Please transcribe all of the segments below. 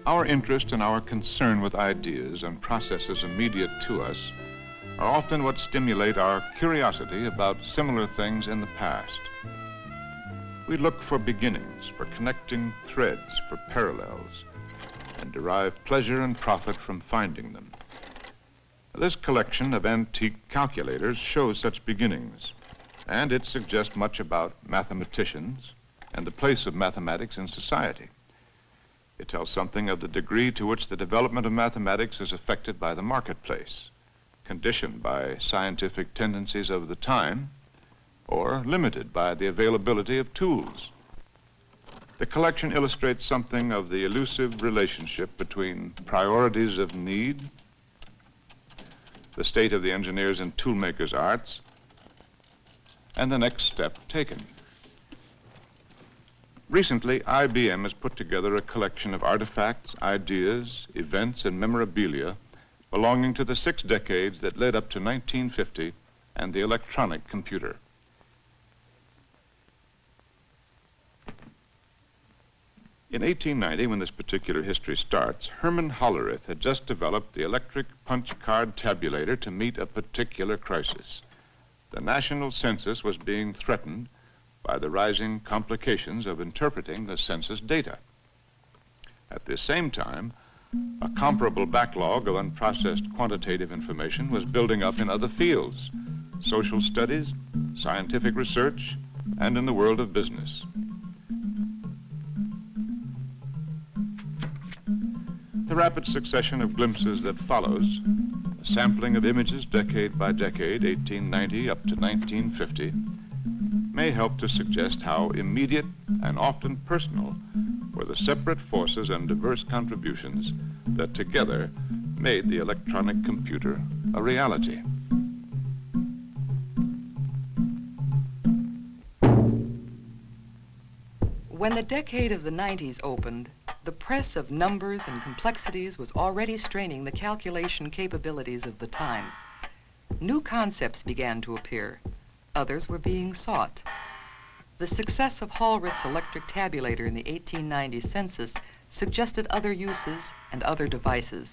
Our interest and our concern with ideas and processes immediate to us are often what stimulate our curiosity about similar things in the past. We look for beginnings, for connecting threads, for parallels, and derive pleasure and profit from finding them. This collection of antique calculators shows such beginnings, and it suggests much about mathematicians and the place of mathematics in society. It tells something of the degree to which the development of mathematics is affected by the marketplace, conditioned by scientific tendencies of the time, or limited by the availability of tools. The collection illustrates something of the elusive relationship between priorities of need, the state of the engineers and toolmakers' arts, and the next step taken. Recently, IBM has put together a collection of artifacts, ideas, events, and memorabilia belonging to the 6 decades that led up to 1950 and the electronic computer. In 1890, when this particular history starts, Herman Hollerith had just developed the electric punch card tabulator to meet a particular crisis. The national census was being threatened by the rising complications of interpreting the census data. At the same time, a comparable backlog of unprocessed quantitative information was building up in other fields, social studies, scientific research, and in the world of business. The rapid succession of glimpses that follows, a sampling of images decade by decade, 1890 up to 1950, may help to suggest how immediate and often personal were the separate forces and diverse contributions that together made the electronic computer a reality. When the decade of the 90s opened, the press of numbers and complexities was already straining the calculation capabilities of the time. New concepts began to appear. Others were being sought. The success of Hollerith's electric tabulator in the 1890 census suggested other uses and other devices.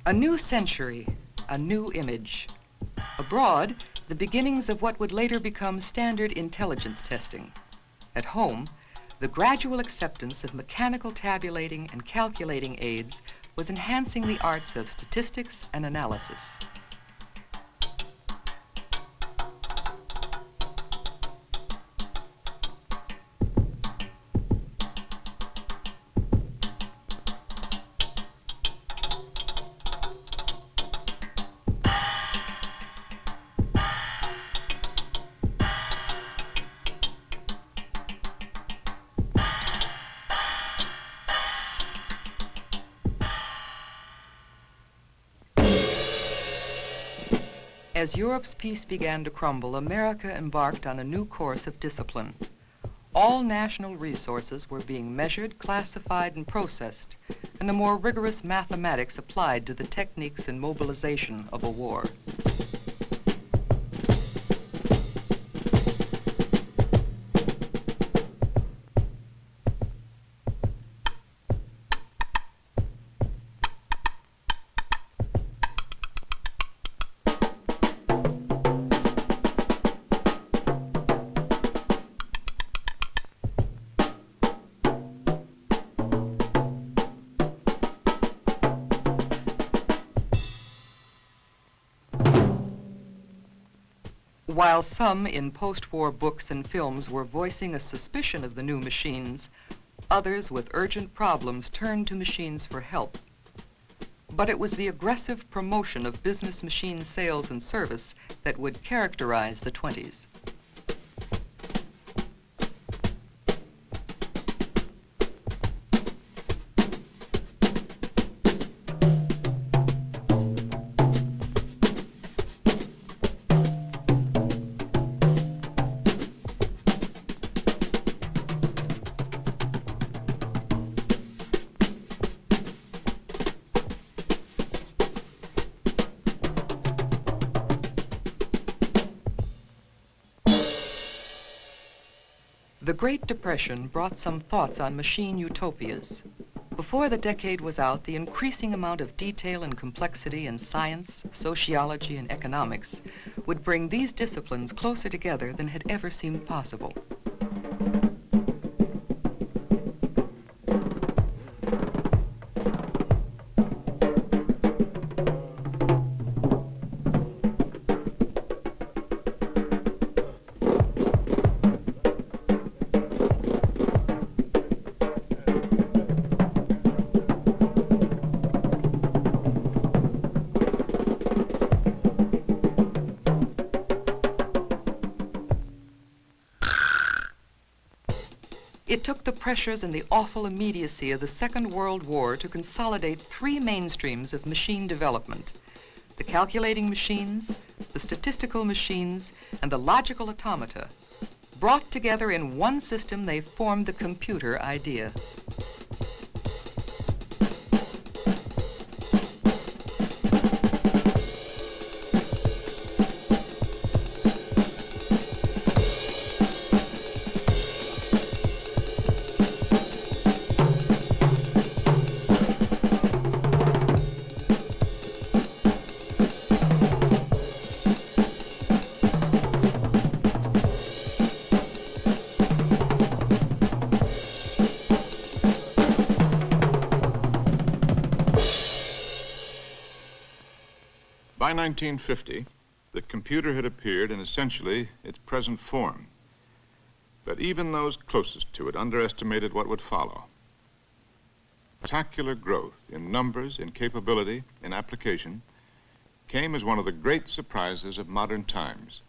A new century, a new image. Abroad, the beginnings of what would later become standard intelligence testing. At home, the gradual acceptance of mechanical tabulating and calculating aids was enhancing the arts of statistics and analysis. As Europe's peace began to crumble, America embarked on a new course of discipline. All national resources were being measured, classified, and processed, and a more rigorous mathematics applied to the techniques and mobilization of a war. While some in post-war books and films were voicing a suspicion of the new machines, others with urgent problems turned to machines for help. But it was the aggressive promotion of business machine sales and service that would characterize the 20s. The Great Depression brought some thoughts on machine utopias. Before the decade was out, the increasing amount of detail and complexity in science, sociology, and economics would bring these disciplines closer together than had ever seemed possible. It took the pressures and the awful immediacy of the Second World War to consolidate three mainstreams of machine development: the calculating machines, the statistical machines, and the logical automata. Brought together in one system, they formed the computer idea. By 1950, the computer had appeared in essentially its present form. But even those closest to it underestimated what would follow. Spectacular growth in numbers, in capability, in application came as one of the great surprises of modern times.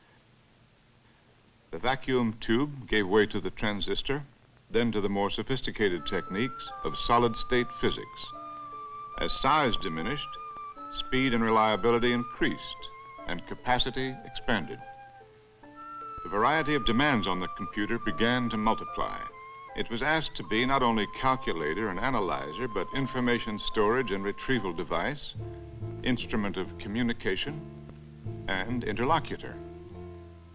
The vacuum tube gave way to the transistor, then to the more sophisticated techniques of solid-state physics. As size diminished, speed and reliability increased, and capacity expanded. The variety of demands on the computer began to multiply. It was asked to be not only calculator and analyzer, but information storage and retrieval device, instrument of communication, and interlocutor.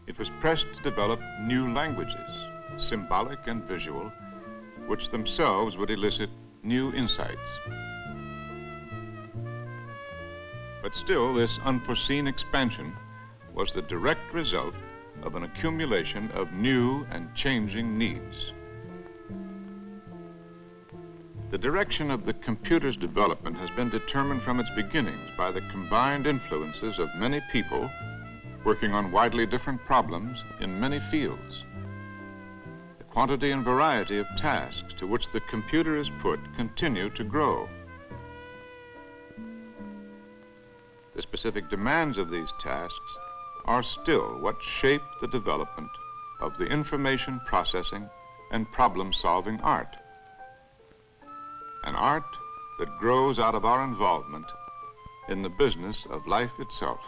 It was pressed to develop new languages, symbolic and visual, which themselves would elicit new insights. But still, this unforeseen expansion was the direct result of an accumulation of new and changing needs. The direction of the computer's development has been determined from its beginnings by the combined influences of many people working on widely different problems in many fields. The quantity and variety of tasks to which the computer is put continue to grow. The specific demands of these tasks are still what shape the development of the information processing and problem-solving art. An art that grows out of our involvement in the business of life itself.